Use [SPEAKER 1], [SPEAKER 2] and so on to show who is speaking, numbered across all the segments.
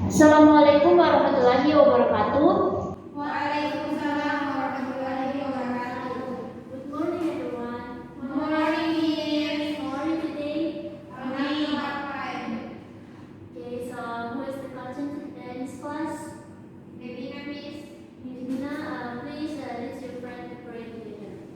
[SPEAKER 1] Assalamualaikum warahmatullahi wabarakatuh.
[SPEAKER 2] Waalaikumsalam warahmatullahi wabarakatuh.
[SPEAKER 1] Good morning, everyone.
[SPEAKER 2] Good morning, Miss.
[SPEAKER 1] How are you today?
[SPEAKER 2] I'm fine.
[SPEAKER 1] Okay, so who is the content in this class?
[SPEAKER 2] Devina, Miss.
[SPEAKER 1] Miss Dina, please let's your friend to pray together.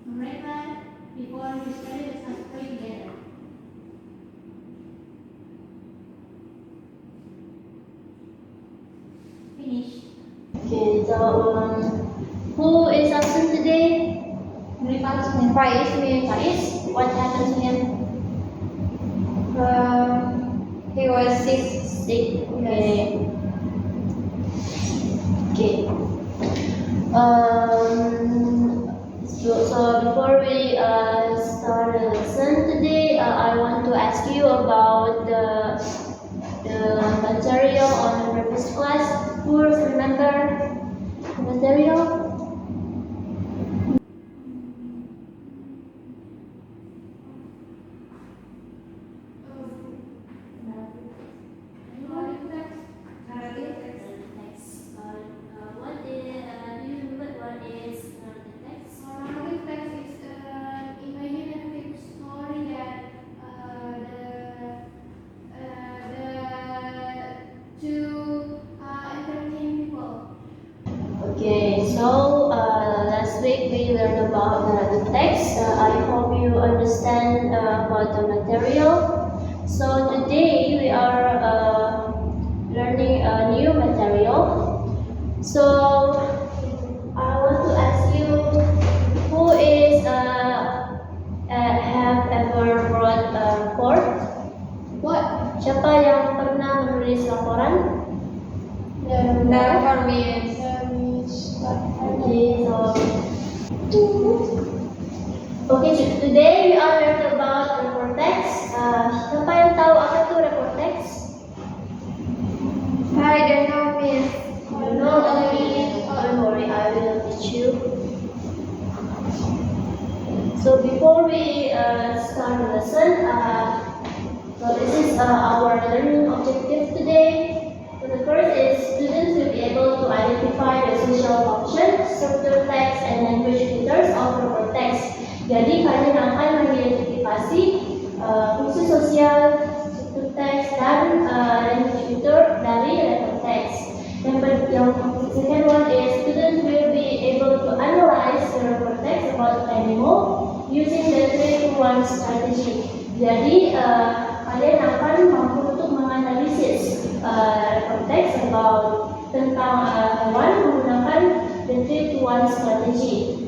[SPEAKER 2] Alright, class. Before we study, let's us pray together. Finish.
[SPEAKER 1] Okay, so who is absent today?
[SPEAKER 2] Faiz, Miss.
[SPEAKER 1] Faiz. What happened to him?
[SPEAKER 2] He was sick.
[SPEAKER 1] Sick. Okay. Okay. So before we start the lesson today, I want to ask you about the material on the previous class. Who remember the material? What is, do you remember what is the text?
[SPEAKER 2] Narrative text is imaginative story that the two entertain people.
[SPEAKER 1] Okay, so last week we learned about narrative text. I hope you understand about the material. So today we are learning a new material. So I want to ask you, who is have ever brought a report?
[SPEAKER 2] What?
[SPEAKER 1] Siapa yang pernah menulis laporan?
[SPEAKER 2] Never means.
[SPEAKER 1] Okay, so today we are learning about report text. Siapa yang tahu apa itu report text?
[SPEAKER 2] I don't know, Miss.
[SPEAKER 1] You know, don't worry, I will teach you. So before we start the lesson, so this is our learning objective today. So the first is students will be able to identify the social function, structure text, and language features of report text. Jadi kalian akan mengidentifikasi fungsi sosial, struktur teks, dan language feature dari report text. Yang second one is students will be able to analyze the report text about animal using the 3-to-1 strategy. Jadi kalian akan mampu untuk menganalisis report text about tentang hewan menggunakan the 3-to-1 strategy.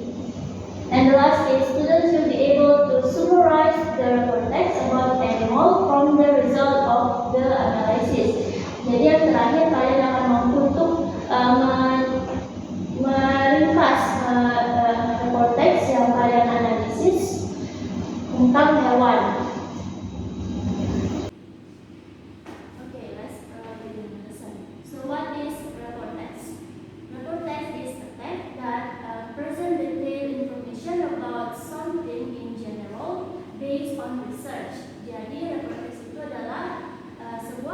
[SPEAKER 1] And the last is students will be able to summarize the report text about animal from the result of the analysis. Jadi yang terakhir kalian akan mampu untuk meringkas report text yang kalian analisis tentang hewan. Okay, let's begin the lesson. So what is report text? Report text is a text that present detailed information about something in general based on research. Jadi report text itu adalah sebuah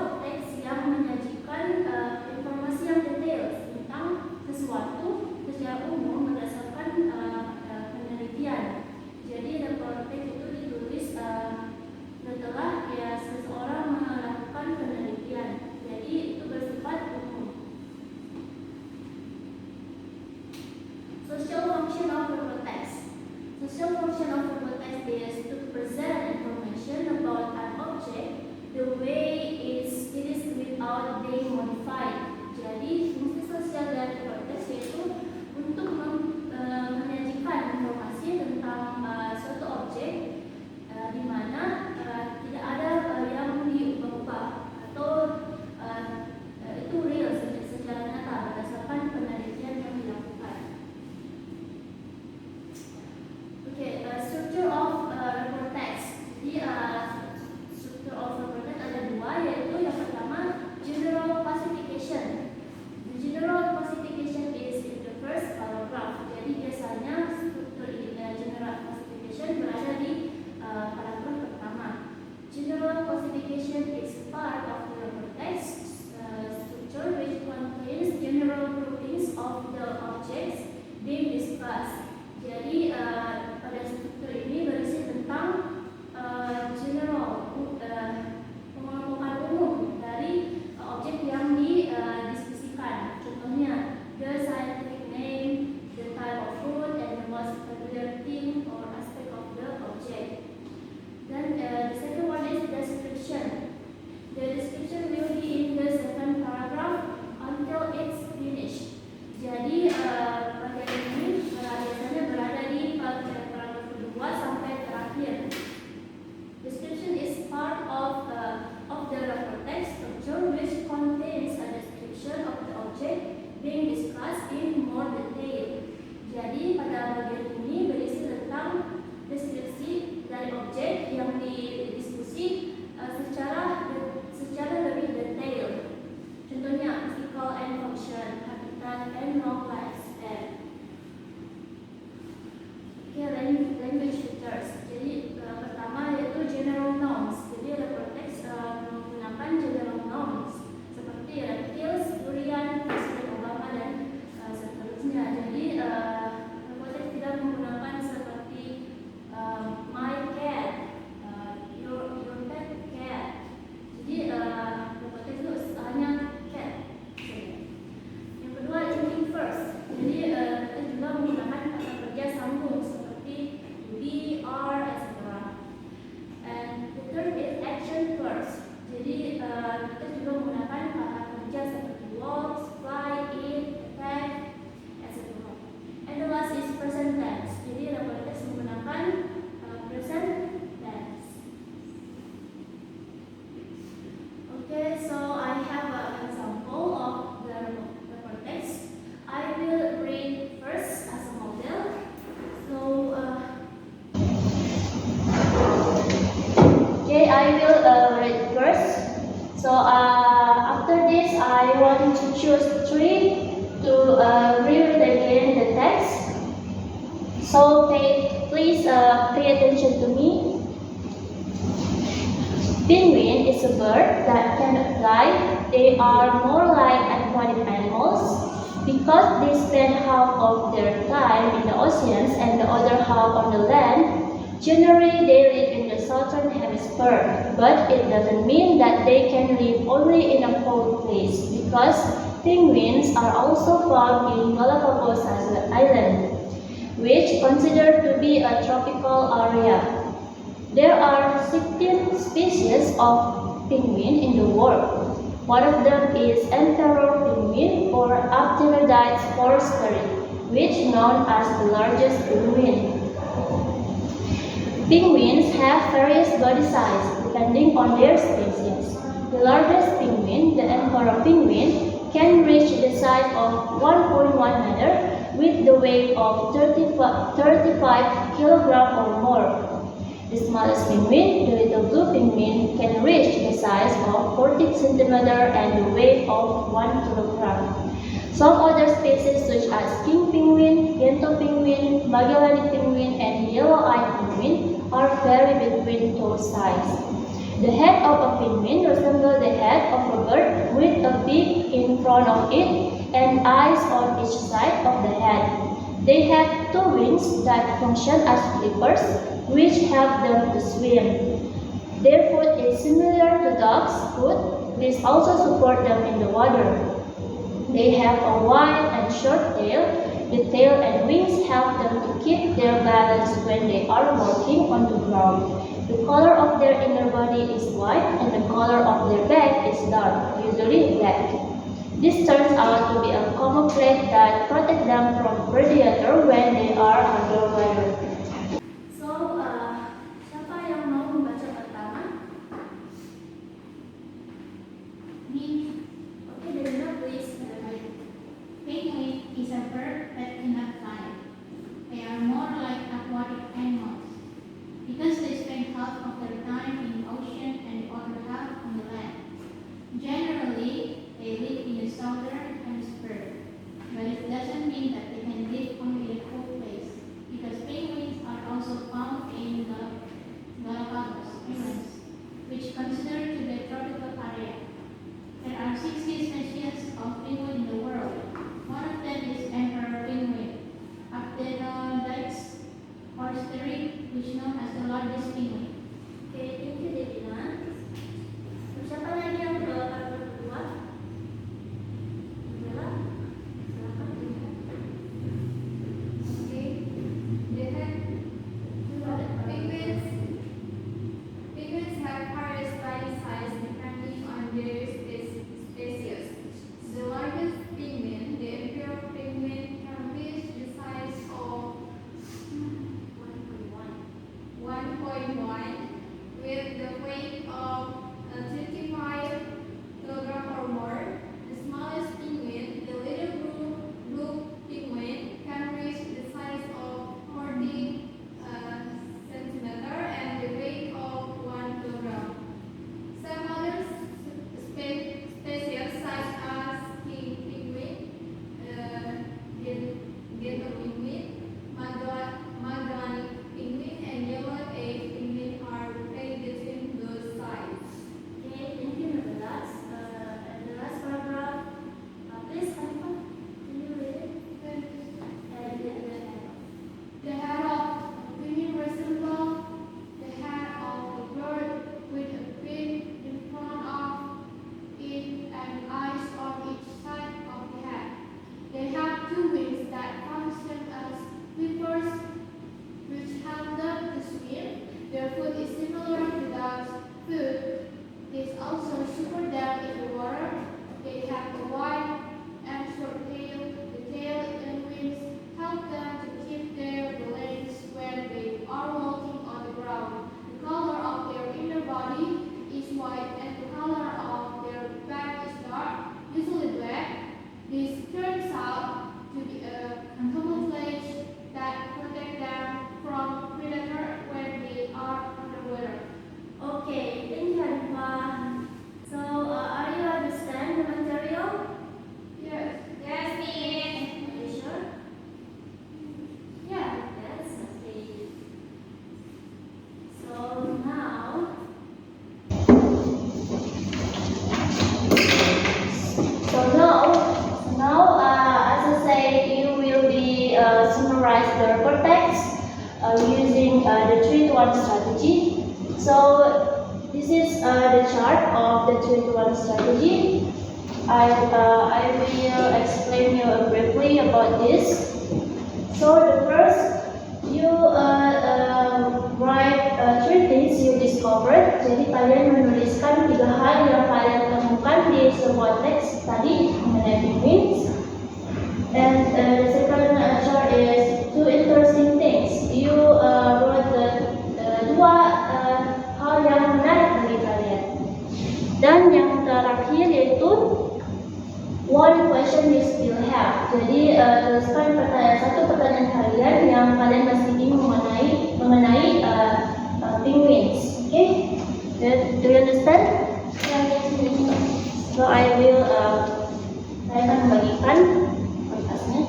[SPEAKER 1] after this, I want to choose three to reread again the text. So please pay attention to me. Penguin is a bird that cannot fly. They are more like aquatic animals because they spend half of their time in the oceans and the other half on the land. Generally, they live in the southern hemisphere, but it doesn't mean that they can live only in a cold place because penguins are also found in Galapagos Island, which considered to be a tropical area. There are 16 species of penguin in the world. One of them is emperor penguin or Apterodytes forsteri, which is known as the largest penguin. Penguins have various body size depending on their species. The largest penguin, the emperor penguin, can reach the size of 1.1 meter with the weight of 35 kilograms or more. The smallest penguin, the little blue penguin, can reach the size of 40 centimeters and the weight of 1 kilogram. Some other species such as king penguin, bento penguin, Magellanic penguin, and yellow-eyed penguin are vary between those sizes. The head of a penguin resembles the head of a bird with a beak in front of it and eyes on each side of the head. They have two wings that function as flippers, which help them to swim. Their foot is similar to dogs' foot. This also supports them in the water. They have a wide and short tail. The tail and wings help them to keep their balance when they are walking on the ground. The color of their inner body is white and the color of their back is dark, usually black. This turns out to be a camouflage that protects them from predators when they are underwater.
[SPEAKER 2] So, siapa yang mau membaca pertama? Me. Okay, then please. Penguin is a bird that cannot fly. They are more like aquatic animals because they spend half of their time in the ocean and the other half on the land. Generally, they live in the southern hemisphere, but it doesn't mean that they can live only in a cold place because penguins are also found in the Galapagos Islands, which considered to be a tropical area. There are 60 species of penguin in the world. One of them is emperor penguin, Apterodytes forsteri, which is known as the largest penguin.
[SPEAKER 1] Okay, thank you, Devina. Siapa lagi yang paling kedua? Bella? Silakan.
[SPEAKER 2] Okay. Penguins have various body size depending on their species.
[SPEAKER 1] your context using the 3-to-1 strategy. So this is the chart of the 3-to-1 strategy. I will explain you briefly about this. So the first, you write 3 things you discovered. Jadi kalian menuliskan 3 hal yang kalian temukan di sebuah teks tadi mengenai penguins. And the second chart is 2 interesting things. You wrote the 2 hal yang menarik bagi kalian. Dan yang terakhir yaitu one question you still have. Jadi tuliskan satu pertanyaan kalian yang kalian masih bingung mengenai penguins. Okay? Do you understand? So I will saya akan membagikan kertasnya.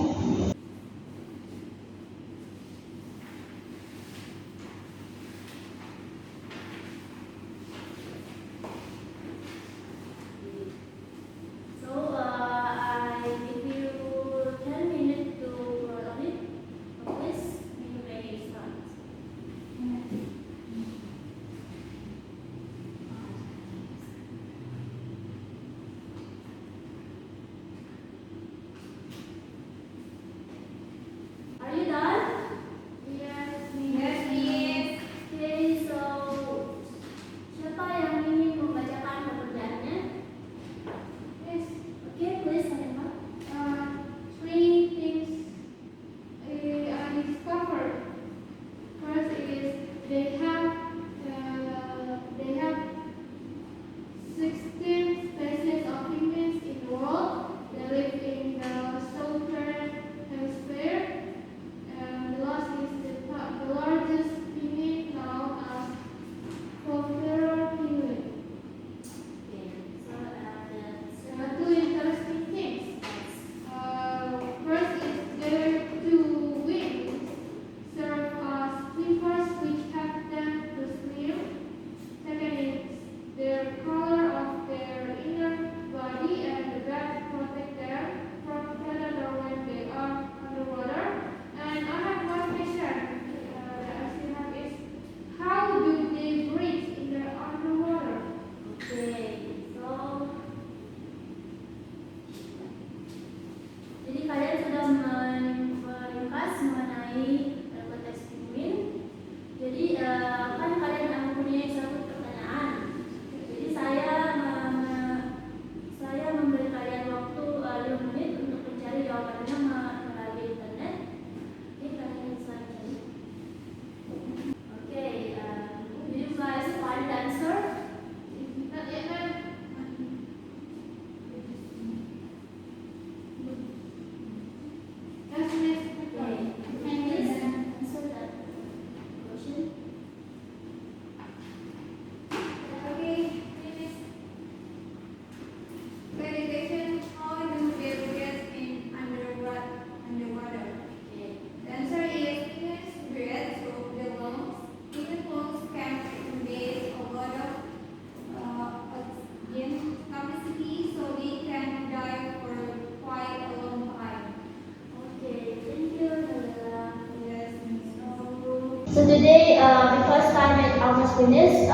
[SPEAKER 1] So today, because time is almost finished,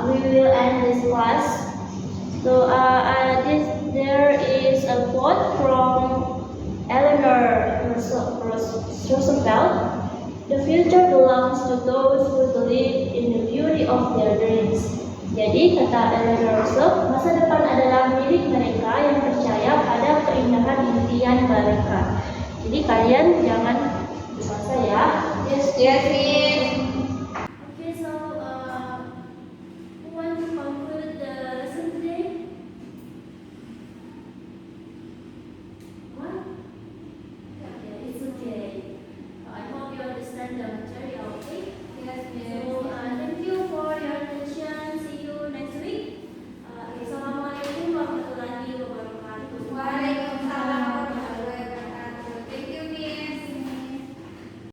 [SPEAKER 1] we will end this class. So there is a quote from Eleanor Roosevelt. The future belongs to those who believe in the beauty of their dreams. Jadi kata Eleanor Roosevelt, masa depan adalah milik mereka yang percaya pada keindahan impian mereka. Jadi kalian jangan putus asa ya.
[SPEAKER 2] Yes, Miss.